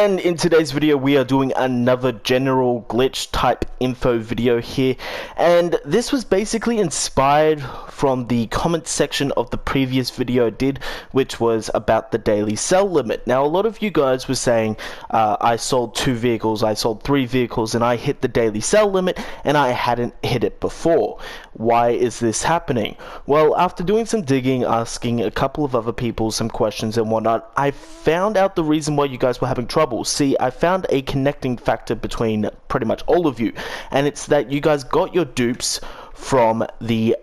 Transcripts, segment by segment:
And in today's video we are doing another general glitch type info video here, and this was basically inspired from the comment section of the previous video I did, which was about the daily sell limit. Now a lot of you guys were saying I sold 2 vehicles, I sold 3 vehicles, and I hit the daily sell limit and I hadn't hit it before. Why is this happening? Well, after doing some digging, asking a couple of other people some questions and whatnot, I found out the reason why you guys were having trouble. See, I found a connecting factor between pretty much all of you, and it's that you guys got your dupes from the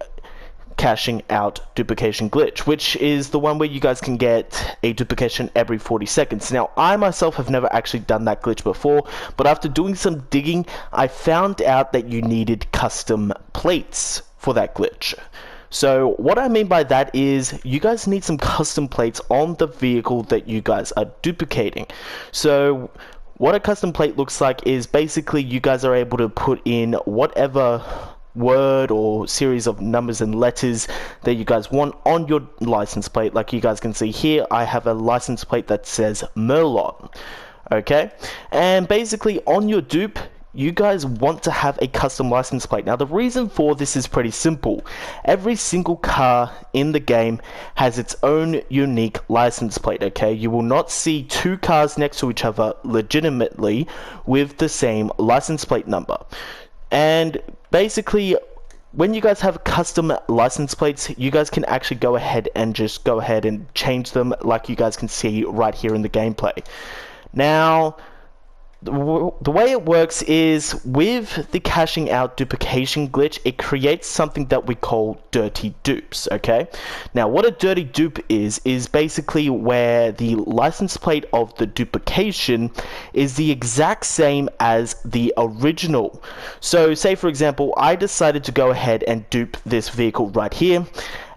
cashing out duplication glitch, which is the one where you guys can get a duplication every 40 seconds. Now, I myself have never actually done that glitch before, but after doing some digging, I found out that you needed custom plates for that glitch. So what I mean by that is you guys need some custom plates on the vehicle that you guys are duplicating. So what a custom plate looks like is basically you guys are able to put in whatever word or series of numbers and letters that you guys want on your license plate. Like you guys can see here, I have a license plate that says Merlot. Okay, and basically on your dupe you guys want to have a custom license plate. Now the reason for this is pretty simple. Every single car in the game has its own unique license plate, okay? You will not see 2 cars next to each other legitimately with the same license plate number. And basically when you guys have custom license plates, you guys can actually go ahead and just go ahead and change them, like you guys can see right here in the gameplay. Now the way it works is with the cashing out duplication glitch, it creates something that we call dirty dupes, okay? Now what a dirty dupe is basically where the license plate of the duplication is the exact same as the original. So say for example, I decided to go ahead and dupe this vehicle right here.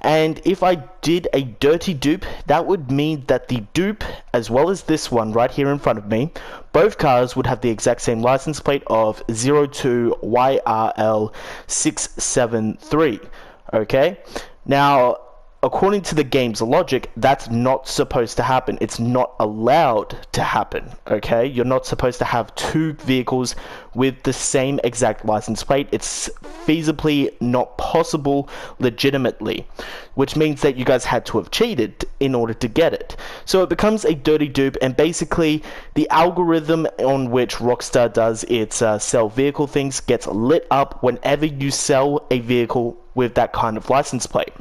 And if I did a dirty dupe, that would mean that the dupe, as well as this one right here in front of me, both cars would have the exact same license plate of 02YRL673. Okay? Now, according to the game's logic, that's not supposed to happen. It's not allowed to happen, okay? You're not supposed to have 2 vehicles with the same exact license plate. It's feasibly not possible legitimately, which means that you guys had to have cheated in order to get it. So it becomes a dirty dupe, and basically the algorithm on which Rockstar does its sell vehicle things gets lit up whenever you sell a vehicle with that kind of license plate.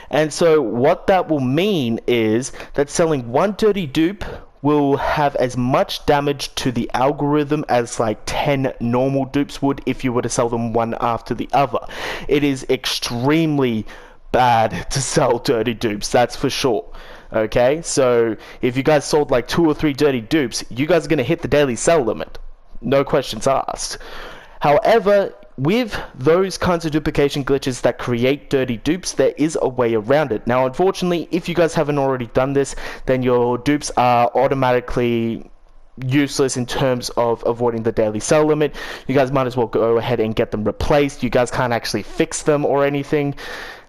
And so what that will mean is that selling 1 dirty dupe will have as much damage to the algorithm as like 10 normal dupes would if you were to sell them one after the other. It is extremely bad to sell dirty dupes, that's for sure. Okay, so if you guys sold like 2 or 3 dirty dupes, you guys are going to hit the daily sell limit. No questions asked. However, with those kinds of duplication glitches that create dirty dupes, there is a way around it. Now, unfortunately, if you guys haven't already done this, then your dupes are automatically useless in terms of avoiding the daily sell limit. You guys might as well go ahead and get them replaced. You guys can't actually fix them or anything.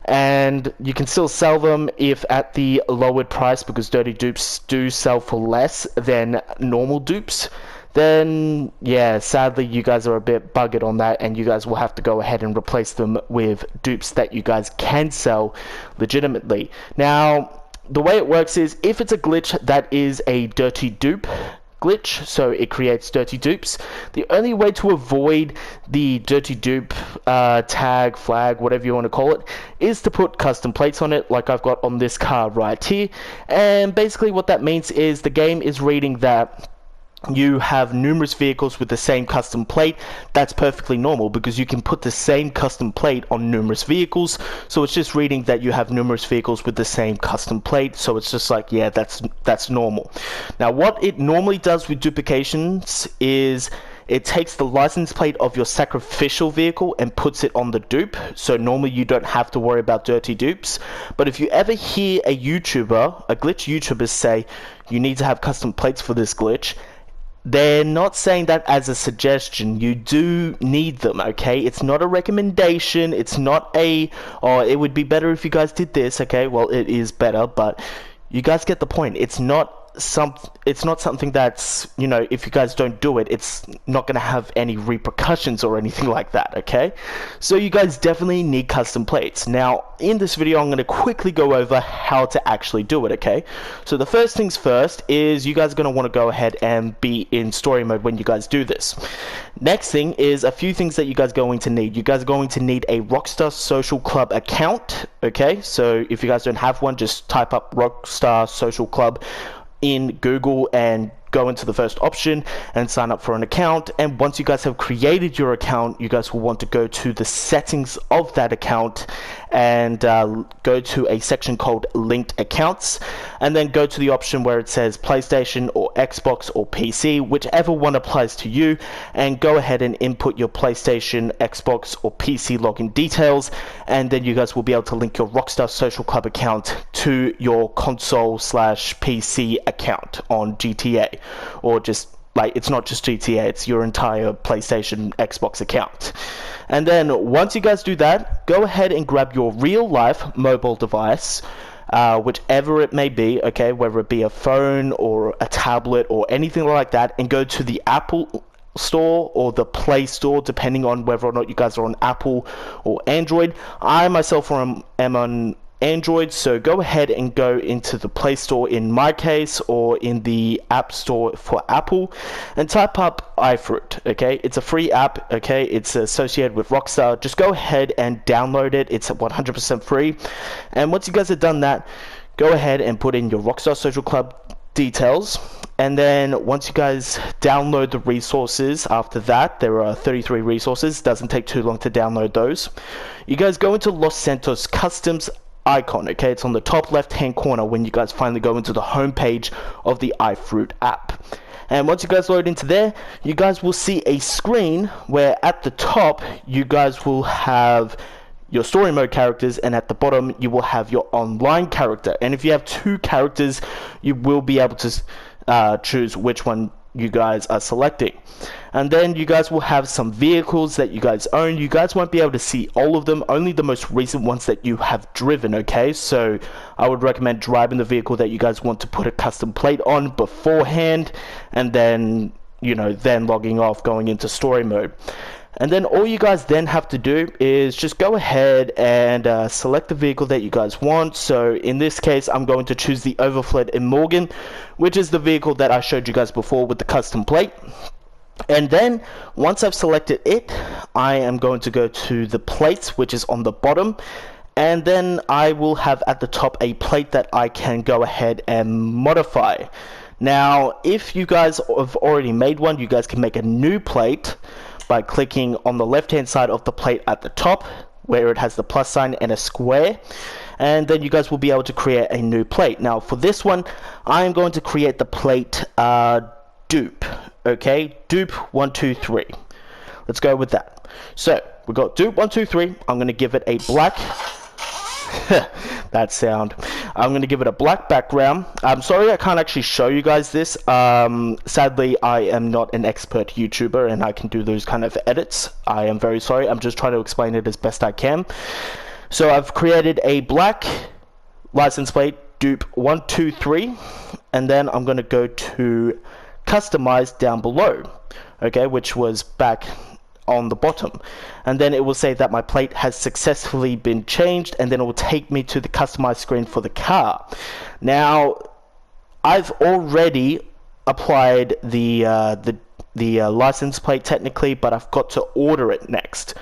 And you can still sell them if at the lowered price, because dirty dupes do sell for less than normal dupes. Then yeah, sadly you guys are a bit buggered on that, and you guys will have to go ahead and replace them with dupes that you guys can sell legitimately. Now the way it works is, if it's a glitch that is a dirty dupe glitch, so it creates dirty dupes, the only way to avoid the dirty dupe tag, flag, whatever you want to call it, is to put custom plates on it, like I've got on this car right here. And basically what that means is the game is reading that you have numerous vehicles with the same custom plate. That's perfectly normal because you can put the same custom plate on numerous vehicles. So it's just reading that you have numerous vehicles with the same custom plate. So it's just like, yeah, that's normal. Now what it normally does with duplications is it takes the license plate of your sacrificial vehicle and puts it on the dupe. So normally you don't have to worry about dirty dupes. But if you ever hear a glitch YouTuber say you need to have custom plates for this glitch, they're not saying that as a suggestion. You do need them, okay? It's not a recommendation. It's not a, oh, it would be better if you guys did this, okay? Well, it is better, but you guys get the point. It's not it's not something that's, you know, if you guys don't do it, it's not going to have any repercussions or anything like that, okay? So you guys definitely need custom plates. Now, in this video, I'm going to quickly go over how to actually do it, okay? So the first things first is you guys are going to want to go ahead and be in story mode when you guys do this. Next thing is a few things that you guys are going to need. You guys are going to need a Rockstar Social Club account, okay? So if you guys don't have one, just type up Rockstar Social Club in Google and go into the first option and sign up for an account. And once you guys have created your account, you guys will want to go to the settings of that account and go to a section called linked accounts, and then go to the option where it says PlayStation or Xbox or PC, whichever one applies to you, and go ahead and input your PlayStation, Xbox or PC login details, and then you guys will be able to link your Rockstar Social Club account to your console/PC account on GTA, or just like, it's not just GTA, it's your entire PlayStation, Xbox account. And then once you guys do that, go ahead and grab your real life mobile device, whichever it may be, okay, whether it be a phone or a tablet or anything like that, and go to the Apple Store or the Play Store, depending on whether or not you guys are on Apple or Android. I myself am on Android, so go ahead and go into the Play Store in my case, or in the App Store for Apple, and type up iFruit, okay? It's a free app, okay? It's associated with Rockstar. Just go ahead and download it. It's 100% free. And once you guys have done that, go ahead and put in your Rockstar Social Club details. And then once you guys download the resources, after that, there are 33 resources. Doesn't take too long to download those. You guys go into Los Santos Customs icon, okay? It's on the top left hand corner when you guys finally go into the home page of the iFruit app. And once you guys load into there, you guys will see a screen where at the top you guys will have your story mode characters, and at the bottom you will have your online character. And if you have two characters, you will be able to choose which one you guys are selecting. And then you guys will have some vehicles that you guys own. You guys won't be able to see all of them, only the most recent ones that you have driven, okay? So I would recommend driving the vehicle that you guys want to put a custom plate on beforehand, and then, you know, then logging off, going into story mode. And then all you guys then have to do is just go ahead and select the vehicle that you guys want. So in this case, I'm going to choose the Overfled in Morgan, which is the vehicle that I showed you guys before with the custom plate. And then once I've selected it, I am going to go to the plates, which is on the bottom, and then I will have at the top a plate that I can go ahead and modify. Now, if you guys have already made one, you guys can make a new plate by clicking on the left hand side of the plate at the top, where it has the plus sign and a square, and then you guys will be able to create a new plate. Now for this one, I am going to create the plate dupe, okay? Dupe 123. Let's go with that. So we've got dupe 123. I'm going to give it a black that sound. I'm going to give it a black background. I'm sorry I can't actually show you guys this. Sadly, I am not an expert YouTuber and I can do those kind of edits. I am very sorry. I'm just trying to explain it as best I can. So I've created a black license plate, dupe 123, and then I'm going to go to customize down below, okay, which was back on the bottom, and then it will say that my plate has successfully been changed, and then it will take me to the customized screen for the car. Now I've already applied the license plate technically, but I've got to order it next.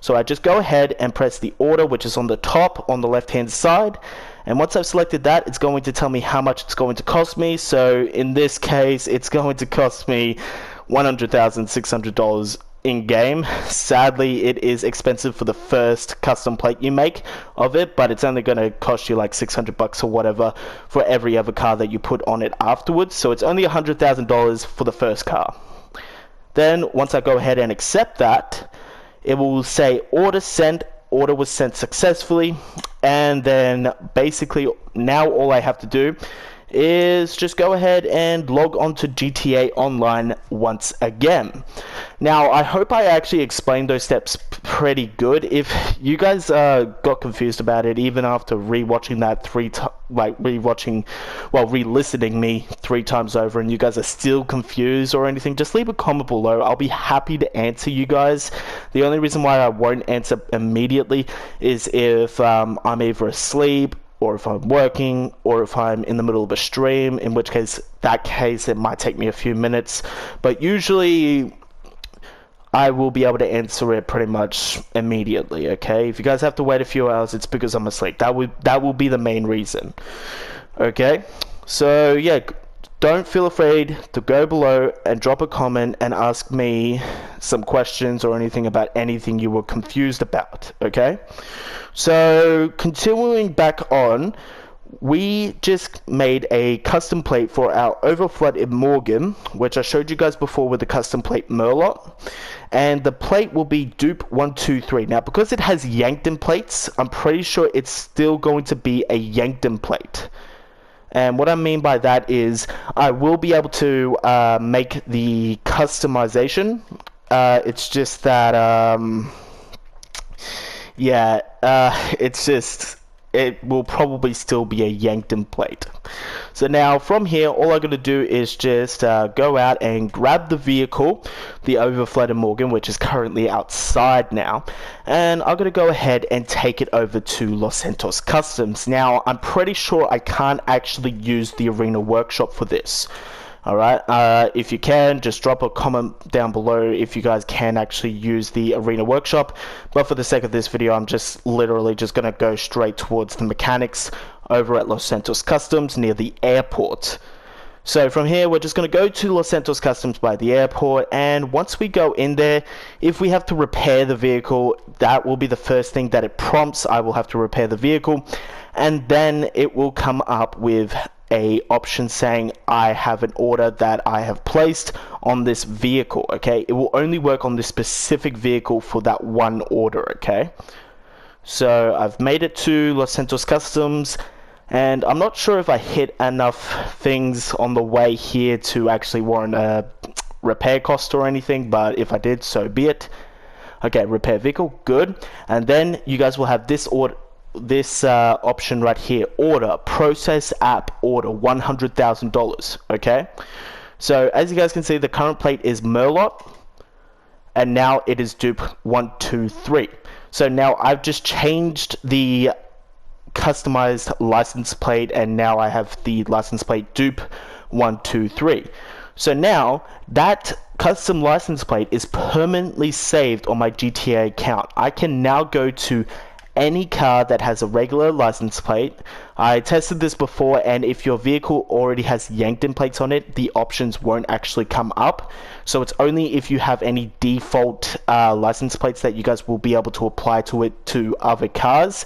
So I just go ahead and press the order, which is on the top on the left hand side, and once I've selected that, it's going to tell me how much it's going to cost me. So in this case, it's going to cost me $100,600 in game. Sadly, it is expensive for the first custom plate you make of it, but it's only going to cost you like $600 or whatever for every other car that you put on it afterwards. So it's only $100,000 for the first car. Then once I go ahead and accept that, it will say order sent, order was sent successfully, and then basically now all I have to do is just go ahead and log on to GTA Online once again. Now, I hope I actually explained those steps pretty good. If you guys got confused about it, even after rewatching that like re-listening me 3 times over and you guys are still confused or anything, just leave a comment below. I'll be happy to answer you guys. The only reason why I won't answer immediately is if I'm either asleep, or if I'm working, or if I'm in the middle of a stream, in which case it might take me a few minutes, but usually I will be able to answer it pretty much immediately, okay? If you guys have to wait a few hours, it's because I'm asleep. That will be the main reason, okay? So yeah, don't feel afraid to go below and drop a comment and ask me some questions or anything about anything you were confused about, okay? So continuing back on, we just made a custom plate for our overflooded Morgan, which I showed you guys before with the custom plate Merlot, and the plate will be dupe 123. Now, because it has Yankton plates, I'm pretty sure it's still going to be a Yankton plate. And what I mean by that is I will be able to make the customization. It's just that it will probably still be a Yankton plate. So now from here, all I'm going to do is just go out and grab the vehicle, the overflooded Morgan, which is currently outside now, and I'm going to go ahead and take it over to Los Santos Customs. Now, I'm pretty sure I can't actually use the Arena Workshop for this. Alright, if you can, just drop a comment down below if you guys can actually use the Arena Workshop, but for the sake of this video, I'm just literally just going to go straight towards the mechanics over at Los Santos Customs near the airport. So from here, we're just going to go to Los Santos Customs by the airport, and once we go in there, if we have to repair the vehicle, that will be the first thing that it prompts. I will have to repair the vehicle, and then it will come up with a option saying I have an order that I have placed on this vehicle, okay? It will only work on this specific vehicle for that one order, okay? So I've made it to Los Santos Customs, and I'm not sure if I hit enough things on the way here to actually warrant a repair cost or anything, but if I did, so be it. Okay, repair vehicle, good. And then you guys will have this order, this option right here, order, process app order, $100,000, okay? So as you guys can see, the current plate is Merlot, and now it is dupe 123. So now I've just changed the customized license plate, and now I have the license plate dupe 123. So now that custom license plate is permanently saved on my GTA account. I can now go to any car that has a regular license plate. I tested this before, and if your vehicle already has Yankton plates on it, the options won't actually come up. So it's only if you have any default license plates that you guys will be able to apply to it to other cars.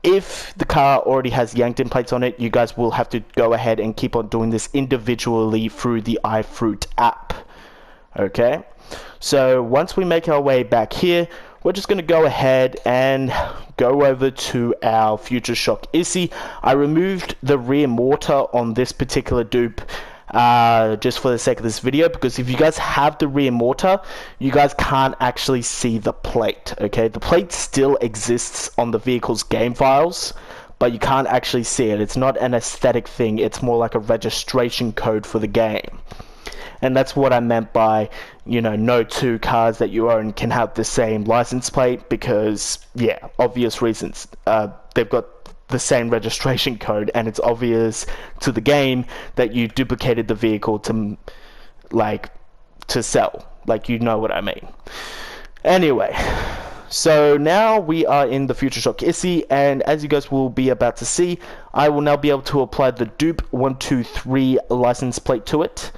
If the car already has Yankton plates on it, you guys will have to go ahead and keep on doing this individually through the iFruit app. Okay, so once we make our way back here, we're just going to go ahead and go over to our Future Shock Issi. I removed the rear mortar on this particular dupe just for the sake of this video, because if you guys have the rear mortar, you guys can't actually see the plate, okay? The plate still exists on the vehicle's game files, but you can't actually see it. It's not an aesthetic thing, it's more like a registration code for the game. And that's what I meant by, you know, no two cars that you own can have the same license plate, because, yeah, obvious reasons. They've got the same registration code, and it's obvious to the game that you duplicated the vehicle to, like, to sell. Like, you know what I mean. Anyway, so now we are in the Future Shock Issi, and as you guys will be about to see, I will now be able to apply the dupe 123 license plate to it,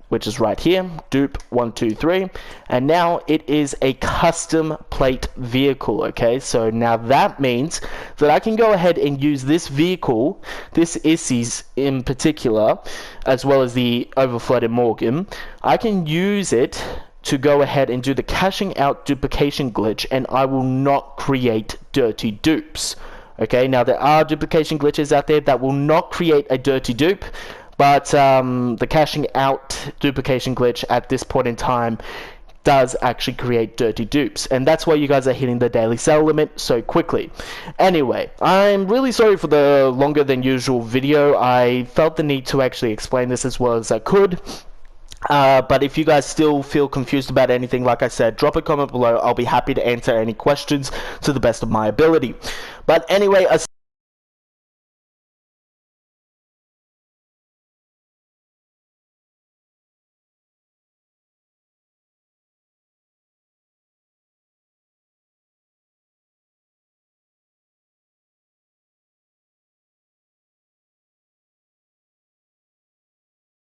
which is right here, dupe 123, and now it is a custom plate vehicle, okay? So now that means that I can go ahead and use this vehicle, this Issi's in particular, as well as the overflooded Morgan. I can use it to go ahead and do the cashing out duplication glitch, and I will not create dirty dupes. Okay, now there are duplication glitches out there that will not create a dirty dupe, but the cashing out duplication glitch at this point in time does actually create dirty dupes, and that's why you guys are hitting the daily sale limit so quickly. Anyway, I'm really sorry for the longer than usual video. I felt the need to actually explain this as well as I could. But if you guys still feel confused about anything, like I said, drop a comment below. I'll be happy to answer any questions to the best of my ability. But anyway,